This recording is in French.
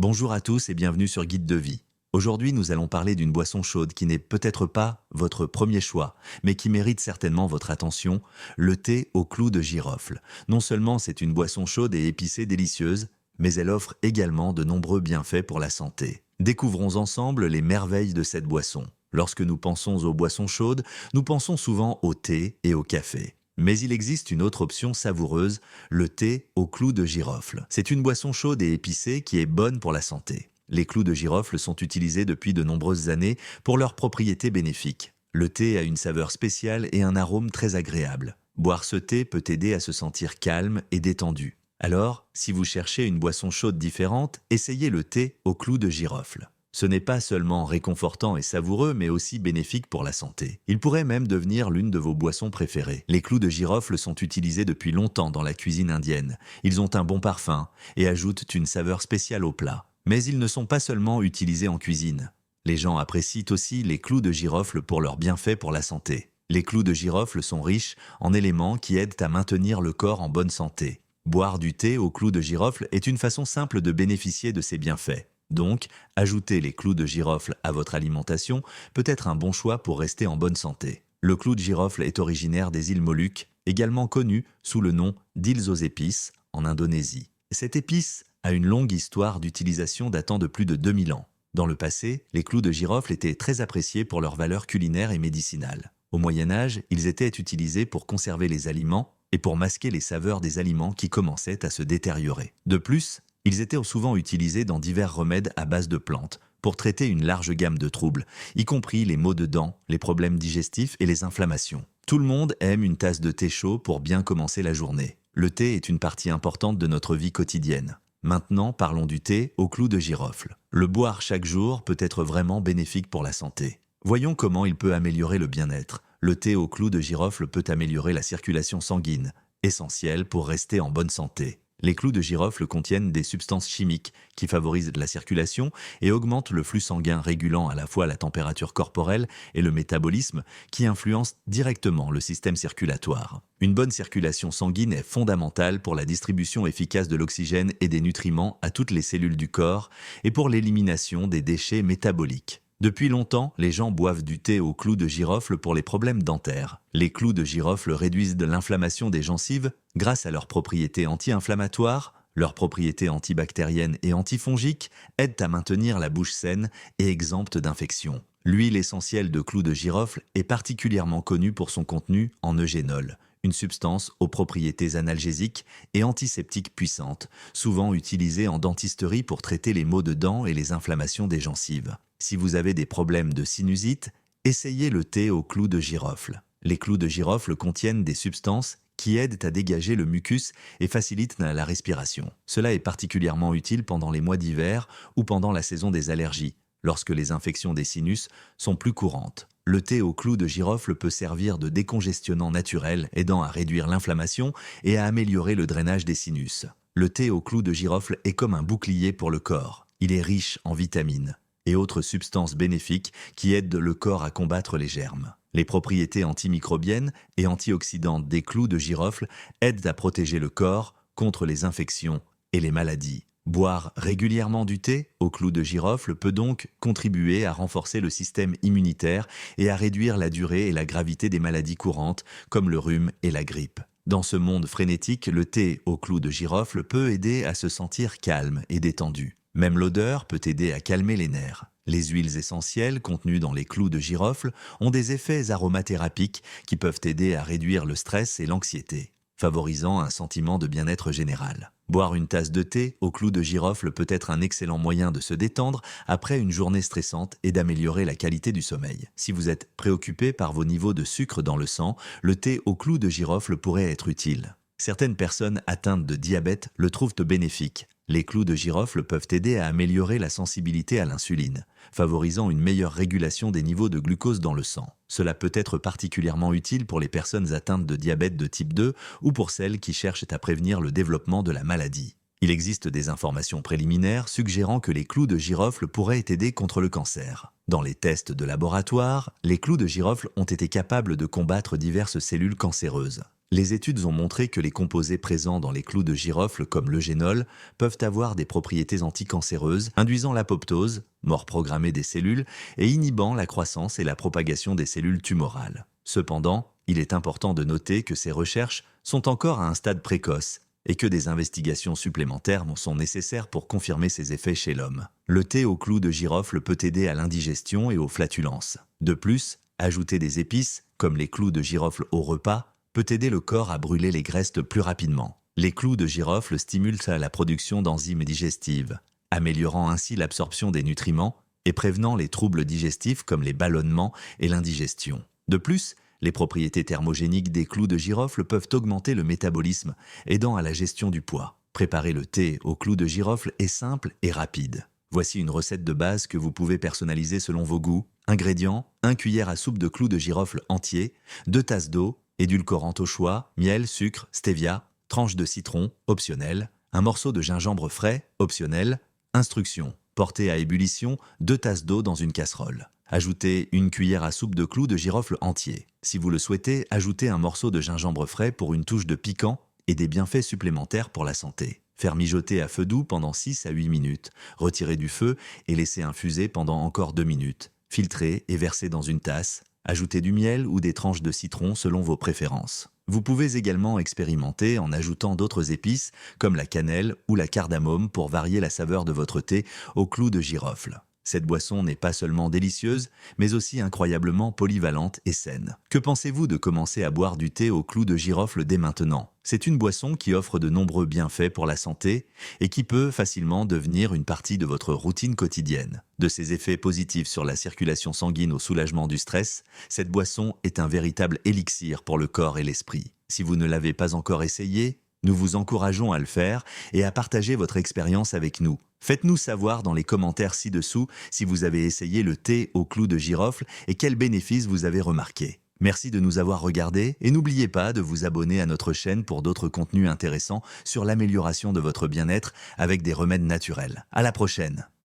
Bonjour à tous et bienvenue sur Guide de vie. Aujourd'hui, nous allons parler d'une boisson chaude qui n'est peut-être pas votre premier choix, mais qui mérite certainement votre attention, le thé au clou de girofle. Non seulement c'est une boisson chaude et épicée délicieuse, mais elle offre également de nombreux bienfaits pour la santé. Découvrons ensemble les merveilles de cette boisson. Lorsque nous pensons aux boissons chaudes, nous pensons souvent au thé et au café. Mais il existe une autre option savoureuse, le thé au clou de girofle. C'est une boisson chaude et épicée qui est bonne pour la santé. Les clous de girofle sont utilisés depuis de nombreuses années pour leurs propriétés bénéfiques. Le thé a une saveur spéciale et un arôme très agréable. Boire ce thé peut aider à se sentir calme et détendu. Alors, si vous cherchez une boisson chaude différente, essayez le thé au clou de girofle. Ce n'est pas seulement réconfortant et savoureux, mais aussi bénéfique pour la santé. Il pourrait même devenir l'une de vos boissons préférées. Les clous de girofle sont utilisés depuis longtemps dans la cuisine indienne. Ils ont un bon parfum et ajoutent une saveur spéciale au plat. Mais ils ne sont pas seulement utilisés en cuisine. Les gens apprécient aussi les clous de girofle pour leurs bienfaits pour la santé. Les clous de girofle sont riches en éléments qui aident à maintenir le corps en bonne santé. Boire du thé aux clous de girofle est une façon simple de bénéficier de ces bienfaits. Donc, ajouter les clous de girofle à votre alimentation peut être un bon choix pour rester en bonne santé. Le clou de girofle est originaire des îles Moluques, également connues sous le nom d'îles aux épices en Indonésie. Cette épice a une longue histoire d'utilisation datant de plus de 2000 ans. Dans le passé, les clous de girofle étaient très appréciés pour leurs valeurs culinaires et médicinales. Au Moyen Âge, ils étaient utilisés pour conserver les aliments et pour masquer les saveurs des aliments qui commençaient à se détériorer. De plus, ils étaient souvent utilisés dans divers remèdes à base de plantes pour traiter une large gamme de troubles, y compris les maux de dents, les problèmes digestifs et les inflammations. Tout le monde aime une tasse de thé chaud pour bien commencer la journée. Le thé est une partie importante de notre vie quotidienne. Maintenant, parlons du thé au clou de girofle. Le boire chaque jour peut être vraiment bénéfique pour la santé. Voyons comment il peut améliorer le bien-être. Le thé au clou de girofle peut améliorer la circulation sanguine, essentielle pour rester en bonne santé. Les clous de girofle contiennent des substances chimiques qui favorisent la circulation et augmentent le flux sanguin, régulant à la fois la température corporelle et le métabolisme, qui influencent directement le système circulatoire. Une bonne circulation sanguine est fondamentale pour la distribution efficace de l'oxygène et des nutriments à toutes les cellules du corps et pour l'élimination des déchets métaboliques. Depuis longtemps, les gens boivent du thé au clou de girofle pour les problèmes dentaires. Les clous de girofle réduisent de l'inflammation des gencives grâce à leurs propriétés anti-inflammatoires, leurs propriétés antibactériennes et antifongiques aident à maintenir la bouche saine et exempte d'infections. L'huile essentielle de clou de girofle est particulièrement connue pour son contenu en eugénol, une substance aux propriétés analgésiques et antiseptiques puissantes, souvent utilisée en dentisterie pour traiter les maux de dents et les inflammations des gencives. Si vous avez des problèmes de sinusite, essayez le thé au clou de girofle. Les clous de girofle contiennent des substances qui aident à dégager le mucus et facilitent la respiration. Cela est particulièrement utile pendant les mois d'hiver ou pendant la saison des allergies, lorsque les infections des sinus sont plus courantes. Le thé au clou de girofle peut servir de décongestionnant naturel, aidant à réduire l'inflammation et à améliorer le drainage des sinus. Le thé au clou de girofle est comme un bouclier pour le corps. Il est riche en vitamines et autres substances bénéfiques qui aident le corps à combattre les germes. Les propriétés antimicrobiennes et antioxydantes des clous de girofle aident à protéger le corps contre les infections et les maladies. Boire régulièrement du thé au clou de girofle peut donc contribuer à renforcer le système immunitaire et à réduire la durée et la gravité des maladies courantes comme le rhume et la grippe. Dans ce monde frénétique, le thé au clou de girofle peut aider à se sentir calme et détendu. Même l'odeur peut aider à calmer les nerfs. Les huiles essentielles contenues dans les clous de girofle ont des effets aromathérapiques qui peuvent aider à réduire le stress et l'anxiété, favorisant un sentiment de bien-être général. Boire une tasse de thé au clou de girofle peut être un excellent moyen de se détendre après une journée stressante et d'améliorer la qualité du sommeil. Si vous êtes préoccupé par vos niveaux de sucre dans le sang, le thé au clou de girofle pourrait être utile. Certaines personnes atteintes de diabète le trouvent bénéfique. Les clous de girofle peuvent aider à améliorer la sensibilité à l'insuline, favorisant une meilleure régulation des niveaux de glucose dans le sang. Cela peut être particulièrement utile pour les personnes atteintes de diabète de type 2 ou pour celles qui cherchent à prévenir le développement de la maladie. Il existe des informations préliminaires suggérant que les clous de girofle pourraient aider contre le cancer. Dans les tests de laboratoire, les clous de girofle ont été capables de combattre diverses cellules cancéreuses. Les études ont montré que les composés présents dans les clous de girofle comme l'eugénol peuvent avoir des propriétés anticancéreuses, induisant l'apoptose, mort programmée des cellules, et inhibant la croissance et la propagation des cellules tumorales. Cependant, il est important de noter que ces recherches sont encore à un stade précoce et que des investigations supplémentaires sont nécessaires pour confirmer ces effets chez l'homme. Le thé aux clous de girofle peut aider à l'indigestion et aux flatulences. De plus, ajouter des épices, comme les clous de girofle au repas, peut aider le corps à brûler les graisses plus rapidement. Les clous de girofle stimulent la production d'enzymes digestives, améliorant ainsi l'absorption des nutriments et prévenant les troubles digestifs comme les ballonnements et l'indigestion. De plus, les propriétés thermogéniques des clous de girofle peuvent augmenter le métabolisme, aidant à la gestion du poids. Préparer le thé aux clous de girofle est simple et rapide. Voici une recette de base que vous pouvez personnaliser selon vos goûts. Ingrédients: 1 cuillère à soupe de clous de girofle entiers, 2 tasses d'eau, édulcorante au choix, miel, sucre, stevia, tranche de citron, optionnel, un morceau de gingembre frais, optionnel. Instructions: porter à ébullition 2 tasses d'eau dans une casserole. Ajoutez 1 cuillère à soupe de clous de girofle entiers. Si vous le souhaitez, ajoutez un morceau de gingembre frais pour une touche de piquant et des bienfaits supplémentaires pour la santé. Faire mijoter à feu doux pendant 6 à 8 minutes. Retirer du feu et laisser infuser pendant encore 2 minutes. Filtrer et verser dans une tasse. Ajoutez du miel ou des tranches de citron selon vos préférences. Vous pouvez également expérimenter en ajoutant d'autres épices comme la cannelle ou la cardamome pour varier la saveur de votre thé aux clous de girofle. Cette boisson n'est pas seulement délicieuse, mais aussi incroyablement polyvalente et saine. Que pensez-vous de commencer à boire du thé aux clous de girofle dès maintenant? C'est une boisson qui offre de nombreux bienfaits pour la santé et qui peut facilement devenir une partie de votre routine quotidienne. De ses effets positifs sur la circulation sanguine au soulagement du stress, cette boisson est un véritable élixir pour le corps et l'esprit. Si vous ne l'avez pas encore essayé, nous vous encourageons à le faire et à partager votre expérience avec nous. Faites-nous savoir dans les commentaires ci-dessous si vous avez essayé le thé aux clous de girofle et quels bénéfices vous avez remarqués. Merci de nous avoir regardés et n'oubliez pas de vous abonner à notre chaîne pour d'autres contenus intéressants sur l'amélioration de votre bien-être avec des remèdes naturels. À la prochaine!